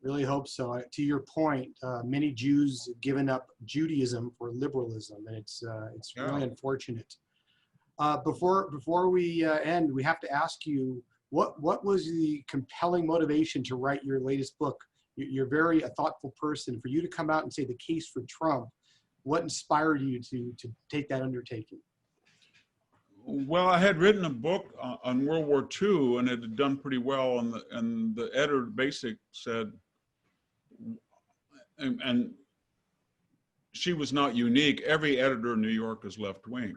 Really hope so. To your point, many Jews have given up Judaism for liberalism, and it's really unfortunate. Before we end, we have to ask you, what was the compelling motivation to write your latest book? You're very a thoughtful person. For you to come out and say the case for Trump, what inspired you to take that undertaking? Well, I had written a book on World War II, and it had done pretty well. And the editor basically said, and she was not unique. Every editor in New York is left wing.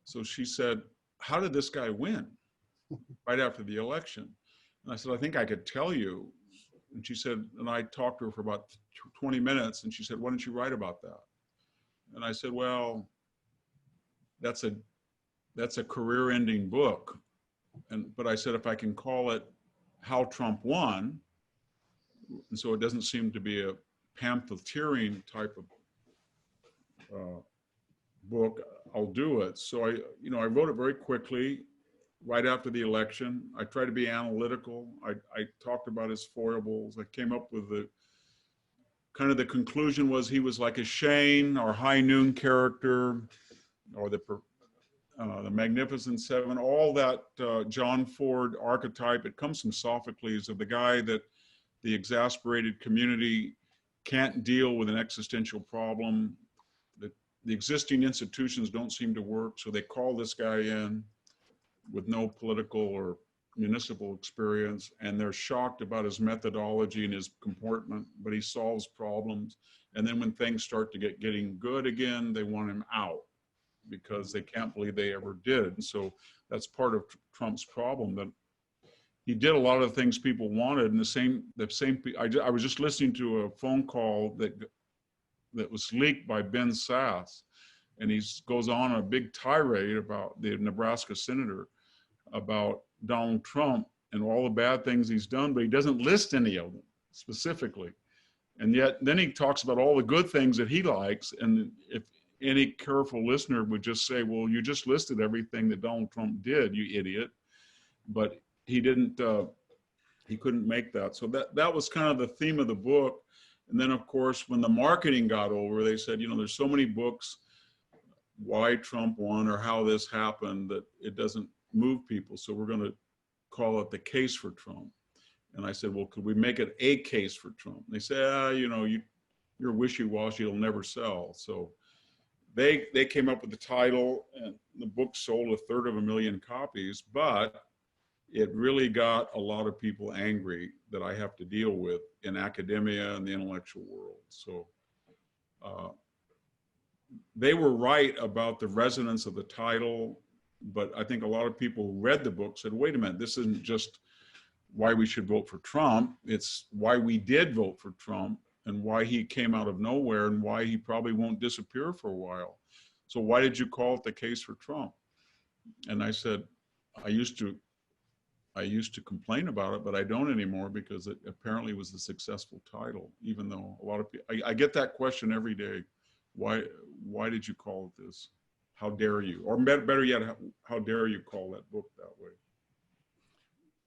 So she said, how did this guy win right after the election? And I said, I think I could tell you. And she said, and I talked to her for about 20 minutes, and she said, why don't you write about that? And I said, well, that's a career-ending book. But I said, if I can call it How Trump Won, and so it doesn't seem to be a pamphleteering type of book, I'll do it. So I wrote it very quickly, right after the election. I tried to be analytical. I talked about his foibles. I came up with the conclusion was he was like a Shane or High Noon character, or the Magnificent Seven, all that John Ford archetype. It comes from Sophocles, of the guy that the exasperated community can't deal with an existential problem. The existing institutions don't seem to work, so they call this guy in with no political or municipal experience, and they're shocked about his methodology and his comportment, but he solves problems. And then when things start to getting good again, they want him out because they can't believe they ever did. And so that's part of Trump's problem, that he did a lot of the things people wanted. And I was just listening to a phone call that was leaked by Ben Sass, and he goes on a big tirade about the Nebraska senator, about Donald Trump and all the bad things he's done, but he doesn't list any of them specifically. And yet then he talks about all the good things that he likes. And if any careful listener would just say, well, you just listed everything that Donald Trump did, you idiot. But he didn't, he couldn't make that. So that was kind of the theme of the book. And then of course, when the marketing got over, they said, there's so many books, why Trump won or how this happened, that it doesn't move people. So we're going to call it the case for Trump. And I said, well, could we make it a case for Trump? And they said, you're wishy-washy, it'll never sell. So they came up with the title, and the book sold 1/3 copies, but it really got a lot of people angry that I have to deal with in academia and the intellectual world. So they were right about the resonance of the title But I think a lot of people who read the book said, wait a minute, this isn't just why we should vote for Trump. It's why we did vote for Trump and why he came out of nowhere and why he probably won't disappear for a while. So why did you call it the case for Trump? And I said, I used to complain about it, but I don't anymore because it apparently was a successful title, even though a lot of people, I get that question every day. Why did you call it this? How dare you? Or better yet, how dare you call that book that way?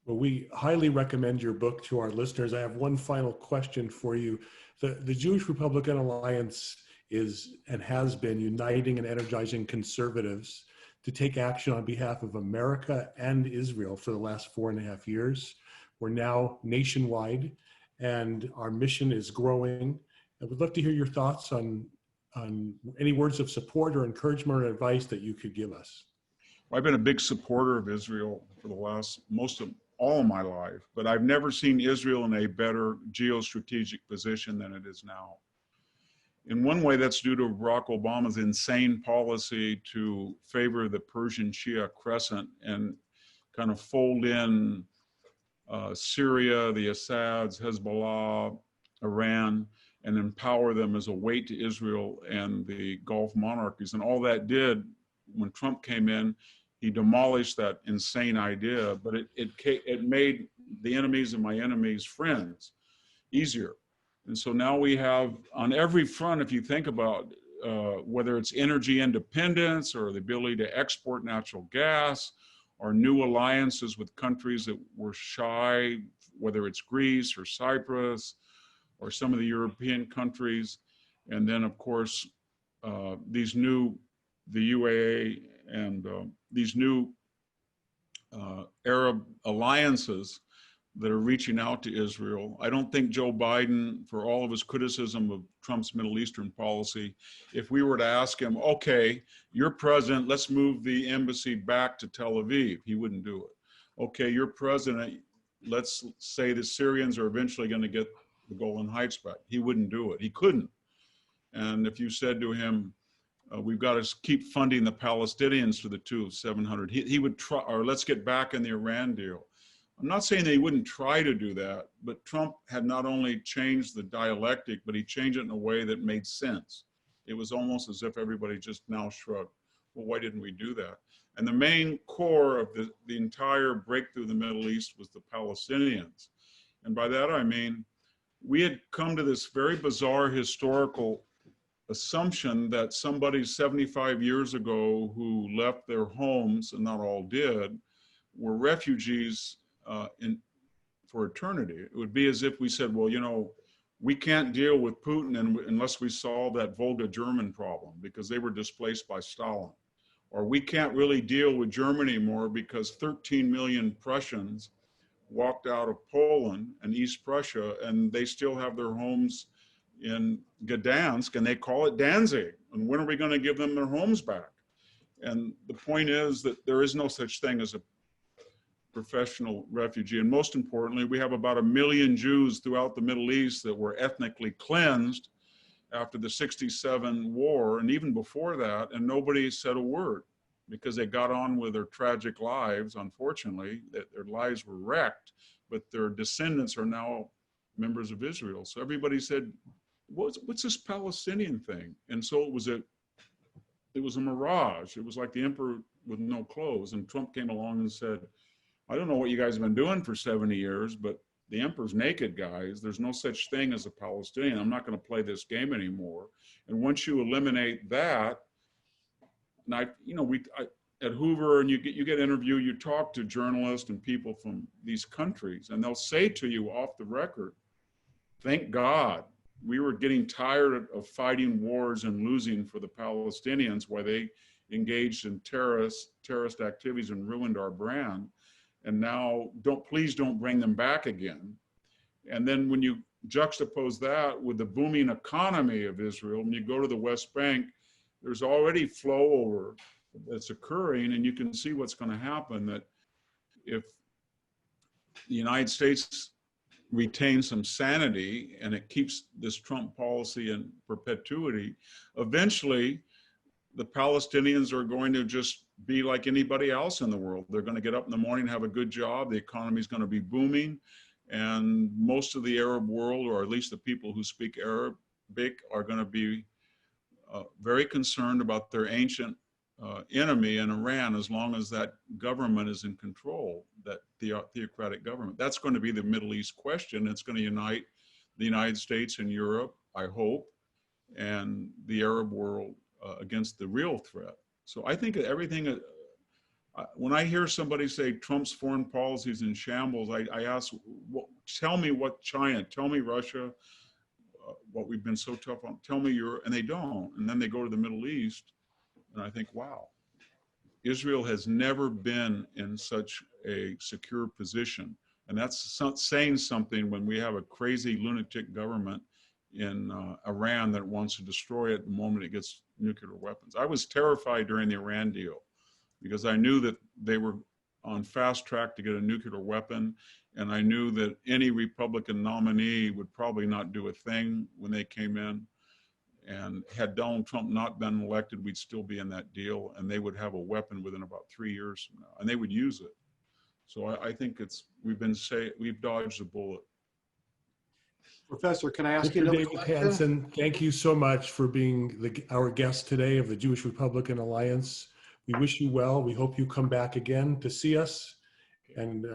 Well, we highly recommend your book to our listeners. I have one final question for you. The Jewish Republican Alliance is and has been uniting and energizing conservatives to take action on behalf of America and Israel for the last 4.5 years. We're now nationwide and our mission is growing. I would love to hear your thoughts on any words of support or encouragement or advice that you could give us. Well, I've been a big supporter of Israel for the last all of my life, but I've never seen Israel in a better geostrategic position than it is now. In one way, that's due to Barack Obama's insane policy to favor the Persian Shia crescent and kind of fold in Syria, the Assads, Hezbollah, Iran, and empower them as a weight to Israel and the Gulf monarchies. And all that did, when Trump came in, he demolished that insane idea, but it made the enemies of my enemies friends easier. And so now we have on every front, if you think about whether it's energy independence or the ability to export natural gas or new alliances with countries that were shy, whether it's Greece or Cyprus or some of the European countries. And then of course, the UAE and these new Arab alliances that are reaching out to Israel. I don't think Joe Biden, for all of his criticism of Trump's Middle Eastern policy, if we were to ask him, okay, you're president, let's move the embassy back to Tel Aviv, he wouldn't do it. Okay, you're president, let's say the Syrians are eventually going to get the Golan Heights back. He wouldn't do it. He couldn't. And if you said to him, we've got to keep funding the Palestinians to the tune of 700, he would try, or let's get back in the Iran deal. I'm not saying that he wouldn't try to do that, but Trump had not only changed the dialectic, but he changed it in a way that made sense. It was almost as if everybody just now shrugged, well, why didn't we do that? And the main core of the entire breakthrough in the Middle East was the Palestinians. And by that I mean, we had come to this very bizarre historical assumption that somebody 75 years ago who left their homes, and not all did, were refugees for eternity. It would be as if we said, well, you know, we can't deal with Putin unless we solve that Volga German problem because they were displaced by Stalin. Or we can't really deal with Germany anymore because 13 million Prussians walked out of Poland and East Prussia and they still have their homes in Gdansk and they call it Danzig. And when are we going to give them their homes back? And the point is that there is no such thing as a professional refugee. And most importantly, we have about 1 million Jews throughout the Middle East that were ethnically cleansed after the '67 war and even before that, and nobody said a word because they got on with their tragic lives. Unfortunately, that their lives were wrecked, but their descendants are now members of Israel. So everybody said, what's this Palestinian thing? And so it was a mirage. It was like the emperor with no clothes. And Trump came along and said, I don't know what you guys have been doing for 70 years, but the emperor's naked, guys. There's no such thing as a Palestinian. I'm not going to play this game anymore. And once you eliminate that, and at Hoover, and you get interviewed, you talk to journalists and people from these countries, and they'll say to you off the record, thank God we were getting tired of fighting wars and losing for the Palestinians while they engaged in terrorist activities and ruined our brand. And now please don't bring them back again. And then when you juxtapose that with the booming economy of Israel, and you go to the West Bank, there's already flow over that's occurring, and you can see what's going to happen, that if the United States retains some sanity and it keeps this Trump policy in perpetuity, eventually the Palestinians are going to just be like anybody else in the world. They're going to get up in the morning, have a good job. The economy is going to be booming. And most of the Arab world, or at least the people who speak Arabic, are going to be very concerned about their ancient enemy in Iran, as long as that government is in control, that theocratic government. That's going to be the Middle East question. It's going to unite the United States and Europe, I hope, and the Arab world against the real threat. So I think everything, when I hear somebody say Trump's foreign policy is in shambles, I ask, well, tell me what China, tell me Russia, what we've been so tough on, tell me Europe, and they don't. And then they go to the Middle East, and I think, wow, Israel has never been in such a secure position. And that's saying something when we have a crazy lunatic government in Iran that wants to destroy it the moment it gets nuclear weapons. I was terrified during the Iran deal because I knew that they were on fast track to get a nuclear weapon. And I knew that any Republican nominee would probably not do a thing when they came in. And had Donald Trump not been elected, we'd still be in that deal, and they would have a weapon within about 3 years from now, and they would use it. So I think we've dodged a bullet. Professor, can I ask you Victor another Davis question? Hanson, thank you so much for being our guest today of the Jewish Republican Alliance. We wish you well. We hope you come back again to see us. And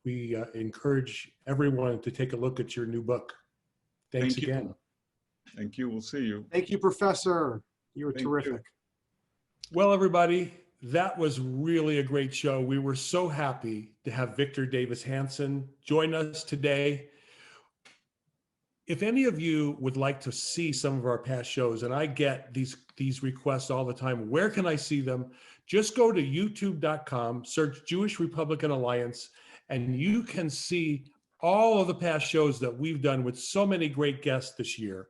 we encourage everyone to take a look at your new book. Thanks Thank you. again. Thank you. We'll see you. Thank you, Professor. You were Thank terrific. you. Well, everybody, that was really a great show. We were so happy to have Victor Davis Hanson join us today. If any of you would like to see some of our past shows, and I get these requests all the time, where can I see them? Just go to youtube.com, search Jewish Republican Alliance, and you can see all of the past shows that we've done with so many great guests this year.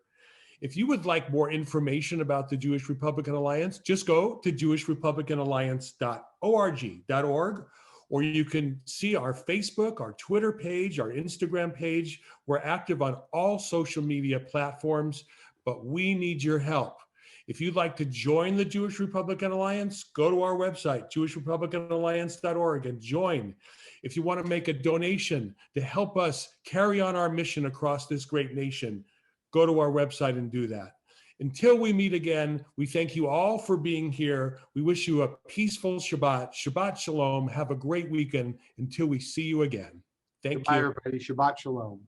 If you would like more information about the Jewish Republican Alliance, just go to jewishrepublicanalliance.org, or you can see our Facebook, our Twitter page, our Instagram page. We're active on all social media platforms, but we need your help. If you'd like to join the Jewish Republican Alliance, go to our website, jewishrepublicanalliance.org, and join. If you want to make a donation to help us carry on our mission across this great nation, go to our website and do that. Until we meet again, we thank you all for being here. We wish you a peaceful Shabbat. Shabbat Shalom. Have a great weekend until we see you again. Thank Goodbye, you. everybody. Shabbat Shalom.